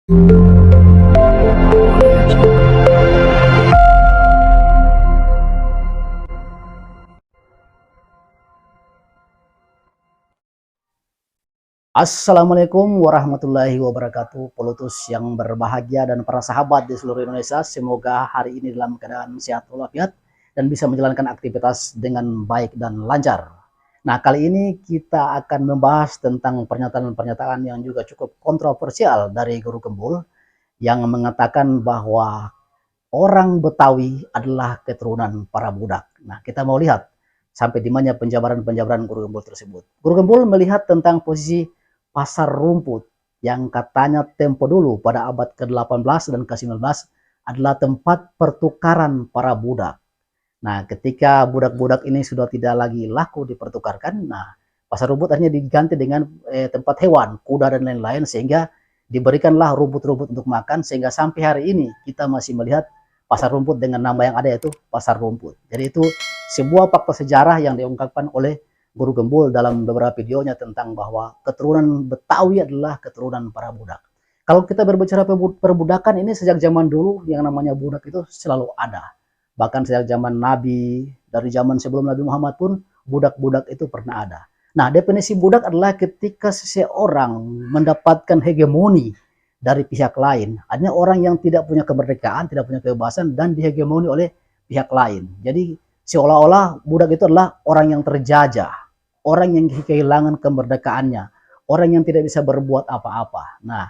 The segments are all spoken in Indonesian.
Assalamualaikum warahmatullahi wabarakatuh, pelutus yang berbahagia dan para sahabat di seluruh Indonesia. Semoga hari ini dalam keadaan sehat walafiat dan bisa menjalankan aktivitas dengan baik dan lancar. Nah, kali ini kita akan membahas tentang pernyataan-pernyataan yang juga cukup kontroversial dari Guru Gembul yang mengatakan bahwa orang Betawi adalah keturunan para budak. Nah, kita mau lihat sampai di mana penjabaran-penjabaran Guru Gembul tersebut. Guru Gembul melihat tentang posisi pasar rumput yang katanya tempo dulu pada abad ke-18 dan ke-19 adalah tempat pertukaran para budak. Nah, ketika budak-budak ini sudah tidak lagi laku dipertukarkan, nah pasar rumput akhirnya diganti dengan tempat hewan, kuda dan lain-lain, sehingga diberikanlah rumput-rumput untuk makan, sehingga sampai hari ini kita masih melihat pasar rumput dengan nama yang ada, yaitu pasar rumput. Jadi itu sebuah fakta sejarah yang diungkapkan oleh Guru Gembul dalam beberapa videonya tentang bahwa keturunan Betawi adalah keturunan para budak. Kalau kita berbicara perbudakan ini sejak zaman dulu yang namanya budak itu selalu ada. Bahkan sejak zaman Nabi, dari zaman sebelum Nabi Muhammad pun budak-budak itu pernah ada. Nah, definisi budak adalah ketika seseorang mendapatkan hegemoni dari pihak lain. Artinya orang yang tidak punya kemerdekaan, tidak punya kebebasan dan dihegemoni oleh pihak lain. Jadi seolah-olah budak itu adalah orang yang terjajah, orang yang kehilangan kemerdekaannya, orang yang tidak bisa berbuat apa-apa. Nah,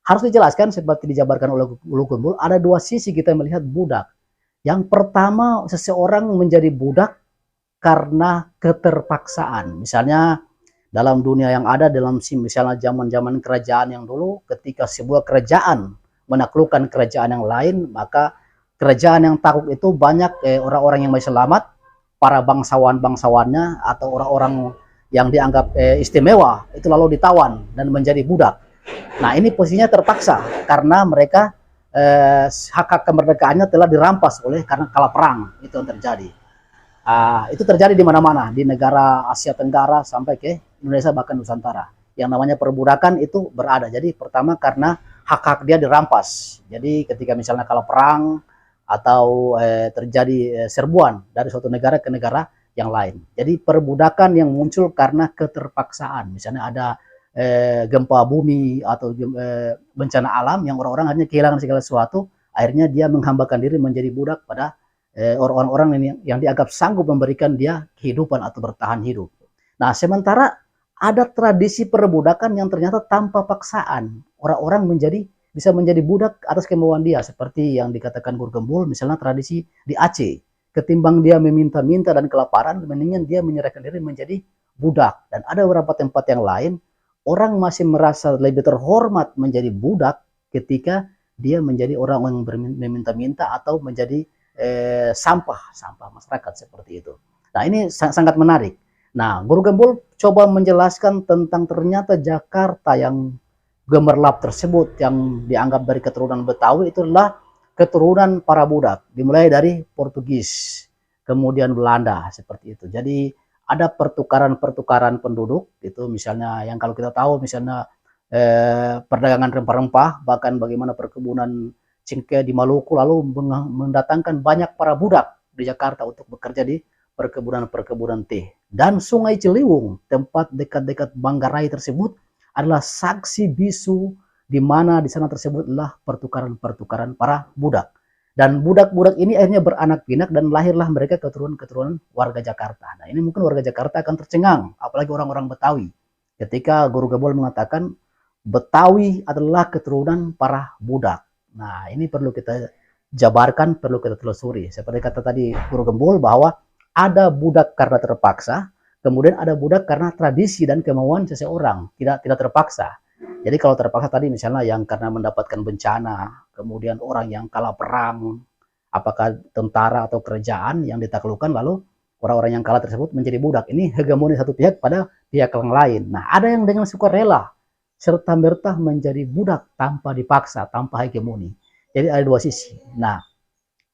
harus dijelaskan seperti dijabarkan oleh Guru Gembul, ada dua sisi kita melihat budak. Yang pertama, seseorang menjadi budak karena keterpaksaan. Misalnya dalam dunia yang ada, dalam misalnya zaman-zaman kerajaan yang dulu, ketika sebuah kerajaan menaklukkan kerajaan yang lain, maka kerajaan yang takut itu banyak orang-orang yang masih selamat, para bangsawan-bangsawannya atau orang-orang yang dianggap istimewa, itu lalu ditawan dan menjadi budak. Nah, ini posisinya terpaksa karena mereka hak-hak kemerdekaannya telah dirampas oleh karena kalah perang. Itu yang terjadi. Itu terjadi di mana-mana, di negara Asia Tenggara sampai ke Indonesia bahkan Nusantara. Yang namanya perbudakan itu berada. Jadi pertama karena hak-hak dia dirampas. Jadi ketika misalnya kalah perang atau terjadi serbuan dari suatu negara ke negara yang lain. Jadi perbudakan yang muncul karena keterpaksaan. Misalnya ada gempa bumi atau bencana alam yang orang-orang hanya kehilangan segala sesuatu, akhirnya dia menghambakan diri menjadi budak pada orang-orang yang dianggap sanggup memberikan dia kehidupan atau bertahan hidup. Nah, sementara ada tradisi perbudakan yang ternyata tanpa paksaan. Orang-orang bisa menjadi budak atas kemauan dia, seperti yang dikatakan Guru Gembul, misalnya tradisi di Aceh. Ketimbang dia meminta-minta dan kelaparan, mendingan dia menyerahkan diri menjadi budak. Dan ada beberapa tempat yang lain, orang masih merasa lebih terhormat menjadi budak ketika dia menjadi orang yang meminta-minta atau menjadi sampah masyarakat seperti itu. Nah, ini sangat menarik. Nah, Guru Gembul coba menjelaskan tentang ternyata Jakarta yang gemerlap tersebut yang dianggap dari keturunan Betawi itu adalah keturunan para budak, dimulai dari Portugis, kemudian Belanda seperti itu. Jadi ada pertukaran-pertukaran penduduk itu, misalnya yang kalau kita tahu misalnya perdagangan rempah-rempah, bahkan bagaimana perkebunan cengkeh di Maluku lalu mendatangkan banyak para budak di Jakarta untuk bekerja di perkebunan-perkebunan teh. Dan Sungai Ciliwung, tempat dekat-dekat Manggarai tersebut adalah saksi bisu di mana di sana tersebut adalah pertukaran-pertukaran para budak. Dan budak-budak ini akhirnya beranak pinak dan lahirlah mereka keturunan-keturunan warga Jakarta. Nah, ini mungkin warga Jakarta akan tercengang, apalagi orang-orang Betawi. Ketika Guru Gembul mengatakan Betawi adalah keturunan para budak. Nah, ini perlu kita jabarkan, perlu kita telusuri. Seperti kata tadi Guru Gembul bahwa ada budak karena terpaksa, kemudian ada budak karena tradisi dan kemauan seseorang, tidak terpaksa. Jadi kalau terpaksa tadi misalnya yang karena mendapatkan bencana, kemudian orang yang kalah perang, apakah tentara atau kerajaan yang ditaklukkan, lalu orang-orang yang kalah tersebut menjadi budak. Ini hegemoni satu pihak pada pihak yang lain. Nah, ada yang dengan sukarela serta merta menjadi budak tanpa dipaksa, tanpa hegemoni. Jadi ada dua sisi. Nah,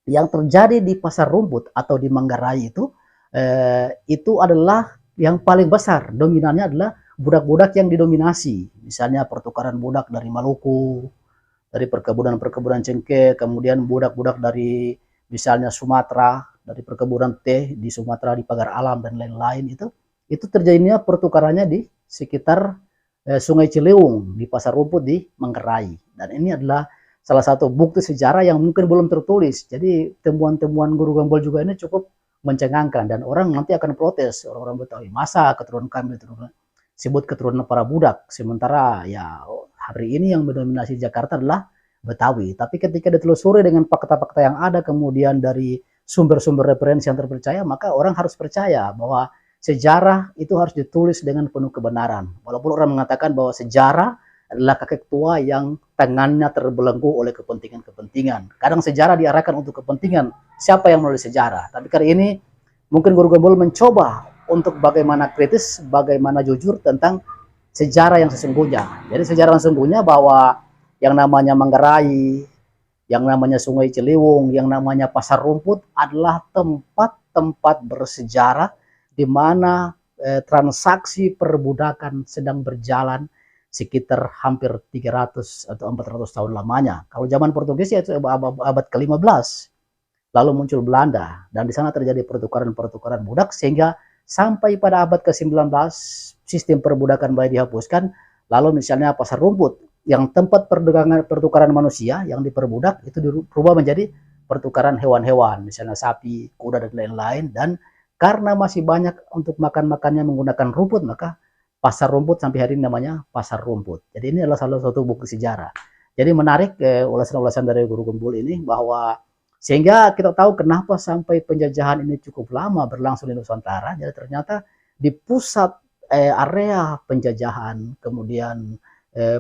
yang terjadi di pasar rumput atau di Manggarai itu adalah yang paling besar. Dominannya adalah budak-budak yang didominasi. Misalnya pertukaran budak dari Maluku, dari perkebunan-perkebunan cengkeh, kemudian budak-budak dari misalnya Sumatera, dari perkebunan teh di Sumatera, di Pagar Alam dan lain-lain itu terjadinya pertukarannya di sekitar Sungai Ciliwung, di Pasar Rumput, di Manggarai. Dan ini adalah salah satu bukti sejarah yang mungkin belum tertulis. Jadi temuan-temuan Guru Gembul juga ini cukup mencengangkan, dan orang nanti akan protes, orang-orang Betawi, masa keturunan kami sebut keturunan para budak, sementara ya hari ini yang mendominasi Jakarta adalah Betawi. Tapi ketika ditelusuri dengan fakta-fakta yang ada, kemudian dari sumber-sumber referensi yang terpercaya, maka orang harus percaya bahwa sejarah itu harus ditulis dengan penuh kebenaran. Walaupun orang mengatakan bahwa sejarah adalah kakek tua yang tangannya terbelenggu oleh kepentingan-kepentingan. Kadang sejarah diarahkan untuk kepentingan siapa yang menulis sejarah. Tapi kali ini mungkin Guru Gembul mencoba untuk bagaimana kritis, bagaimana jujur tentang sejarah yang sesungguhnya. Jadi sejarah yang sesungguhnya bahwa yang namanya Manggarai, yang namanya Sungai Ciliwung, yang namanya Pasar Rumput adalah tempat-tempat bersejarah di mana transaksi perbudakan sedang berjalan sekitar hampir 300 atau 400 tahun lamanya. Kalau zaman Portugis ya itu abad ke-15. Lalu muncul Belanda, dan di sana terjadi pertukaran-pertukaran budak sehingga sampai pada abad ke-19 sistem perbudakan mulai dihapuskan. Lalu misalnya Pasar Rumput yang tempat pertukaran manusia yang diperbudak itu dirubah menjadi pertukaran hewan-hewan, misalnya sapi, kuda dan lain-lain. Dan karena masih banyak untuk makan-makannya menggunakan rumput, maka Pasar Rumput sampai hari ini namanya Pasar Rumput. Jadi ini adalah salah satu bukti sejarah. Jadi menarik ulasan-ulasan dari Guru Gembul ini, bahwa sehingga kita tahu kenapa sampai penjajahan ini cukup lama berlangsung di Nusantara. Jadi ternyata di pusat area penjajahan, kemudian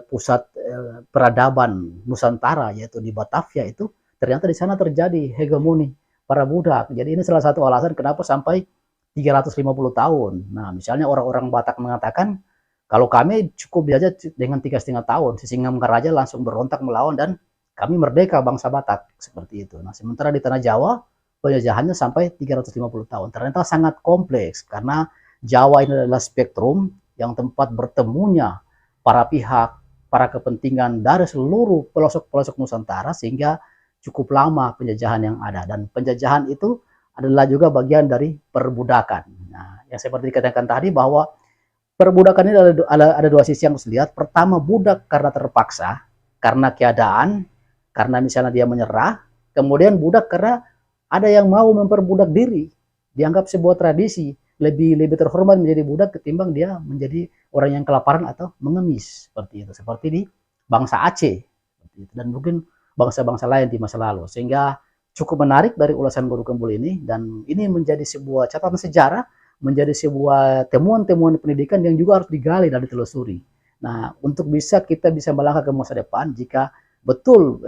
pusat peradaban Nusantara yaitu di Batavia, itu ternyata di sana terjadi hegemoni para budak. Jadi ini salah satu alasan kenapa sampai 350 tahun. Nah, misalnya orang-orang Batak mengatakan, kalau kami cukup aja dengan 3,5 tahun, Sisingam-Karaja langsung berontak melawan dan kami merdeka bangsa Batak, seperti itu. Nah, sementara di tanah Jawa penjajahannya sampai 350 tahun. Ternyata sangat kompleks karena Jawa ini adalah spektrum yang tempat bertemunya para pihak, para kepentingan dari seluruh pelosok-pelosok Nusantara, sehingga cukup lama penjajahan yang ada. Dan penjajahan itu adalah juga bagian dari perbudakan. Nah, yang seperti dikatakan tadi bahwa perbudakan ini ada dua sisi yang harus dilihat. Pertama, budak karena terpaksa, karena keadaan, karena misalnya dia menyerah. Kemudian budak karena ada yang mau memperbudak diri, dianggap sebuah tradisi, lebih terhormat menjadi budak ketimbang dia menjadi orang yang kelaparan atau mengemis, seperti itu. Seperti di bangsa Aceh, dan mungkin bangsa-bangsa lain di masa lalu. Sehingga cukup menarik dari ulasan Guru Gembul ini, dan ini menjadi sebuah catatan sejarah, menjadi sebuah temuan-temuan pendidikan yang juga harus digali dan ditelusuri. Nah, untuk kita bisa melangkah ke masa depan, jika betul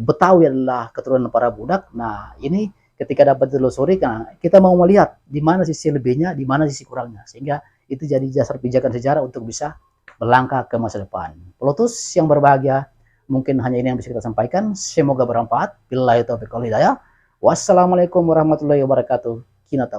Betawi adalah keturunan para budak, nah ini ketika dapat ditelusuri, nah, kita mau melihat di mana sisi lebihnya, di mana sisi kurangnya, sehingga itu jadi dasar pijakan sejarah untuk bisa melangkah ke masa depan. Pelotus yang berbahagia, mungkin hanya ini yang bisa kita sampaikan. Semoga bermanfaat. Billahi taufiq wal hidayah. Wassalamualaikum warahmatullahi wabarakatuh. Kinata.